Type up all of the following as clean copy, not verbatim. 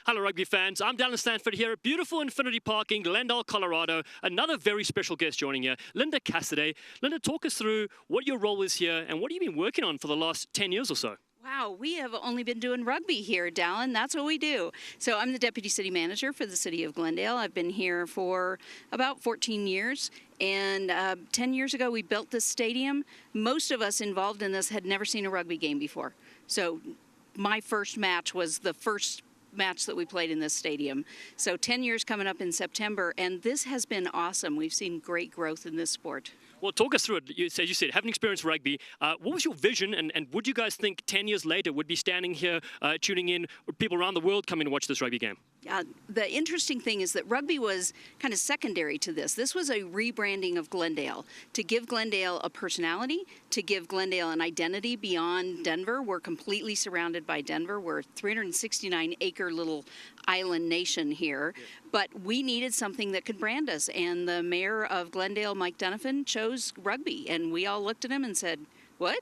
Hello, rugby fans. I'm Dallen Stanford here at beautiful Infinity Park in Glendale, Colorado. Another very special guest joining here, Linda Cassaday. Linda, talk us through what your role is here and what have you been working on for the last 10 years or so? Wow, we have only been doing rugby here, Dallen. That's what we do. So I'm the Deputy City Manager for the City of Glendale. I've been here for about 14 years. And 10 years ago, we built this stadium. Most of us involved in this had never seen a rugby game before. So my first match was the first match that we played in this stadium. So 10 years coming up in September, and this has been awesome. We've seen great growth in this sport. Well, talk us through it. As you said, having experienced rugby, what was your vision, and would you guys think 10 years later would be standing here tuning in, people around the world coming to watch this rugby game? The interesting thing is that rugby was kind of secondary to this. This was a rebranding of Glendale to give Glendale a personality, to give Glendale an identity beyond Denver. We're completely surrounded by Denver. We're a 369-acre little island nation here, but we needed something that could brand us, and the mayor of Glendale, Mike Donovan, chose rugby, and we all looked at him and said, what?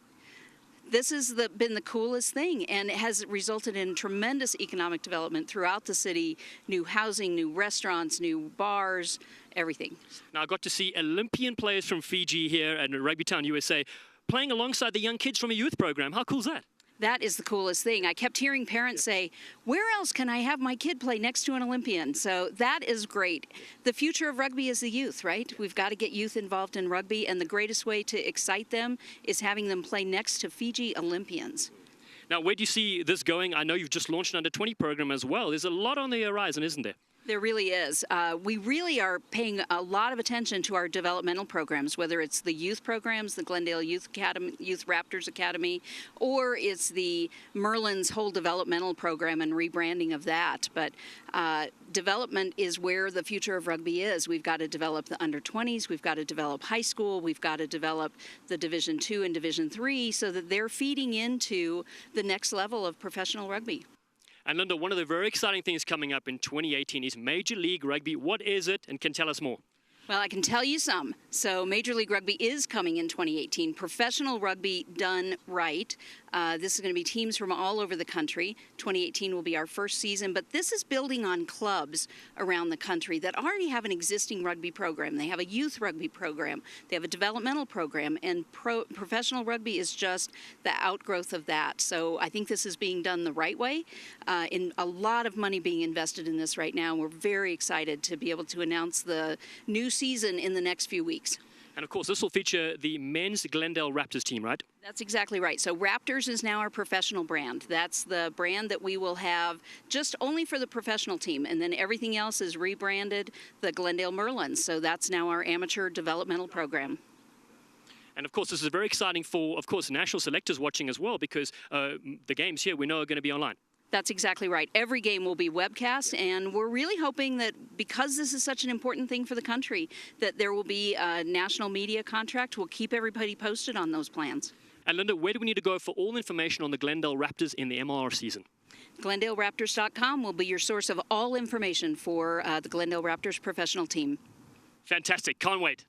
This has been the coolest thing, and it has resulted in tremendous economic development throughout the city, new housing, new restaurants, new bars, everything. Now, I got to see Olympian players from Fiji here at Rugby Town, USA, playing alongside the young kids from a youth program. How cool is that? That is the coolest thing. I kept hearing parents say, where else can I have my kid play next to an Olympian? So that is great. The future of rugby is the youth, right? We've got to get youth involved in rugby, and the greatest way to excite them is having them play next to Fiji Olympians. Now, where do you see this going? I know you've just launched an under-20 program as well. There's a lot on the horizon, isn't there? There really is. We really are paying a lot of attention to our developmental programs, whether it's the youth programs, the Glendale Youth Academy, Youth Raptors Academy, or it's the Merlins whole developmental program and rebranding of that. But development is where the future of rugby is. We've got to develop the under-20s, we've got to develop high school, we've got to develop the Division II and Division III so that they're feeding into the next level of professional rugby. And Linda, one of the very exciting things coming up in 2018 is Major League Rugby. What is it, and can tell us more? Well, I can tell you some. So Major League Rugby is coming in 2018. Professional rugby done right. This is going to be teams from all over the country. 2018 will be our first season, but this is building on clubs around the country that already have an existing rugby program. They have a youth rugby program. They have a developmental program, and professional rugby is just the outgrowth of that. So I think this is being done the right way. In a lot of money being invested in this right now. We're very excited to be able to announce the new season in the next few weeks. And of course, this will feature the men's Glendale Raptors team, right? That's exactly right. So Raptors is now our professional brand. That's the brand that we will have just only for the professional team. And then everything else is rebranded the Glendale Merlins. So that's now our amateur developmental program. And of course, this is very exciting for, of course, national selectors watching as well, because the games here we know are going to be online. That's exactly right. Every game will be webcast, and we're really hoping that because this is such an important thing for the country, that there will be a national media contract. We'll keep everybody posted on those plans. And Linda, where do we need to go for all information on the Glendale Raptors in the MLR season? GlendaleRaptors.com will be your source of all information for the Glendale Raptors professional team. Fantastic. Can't wait.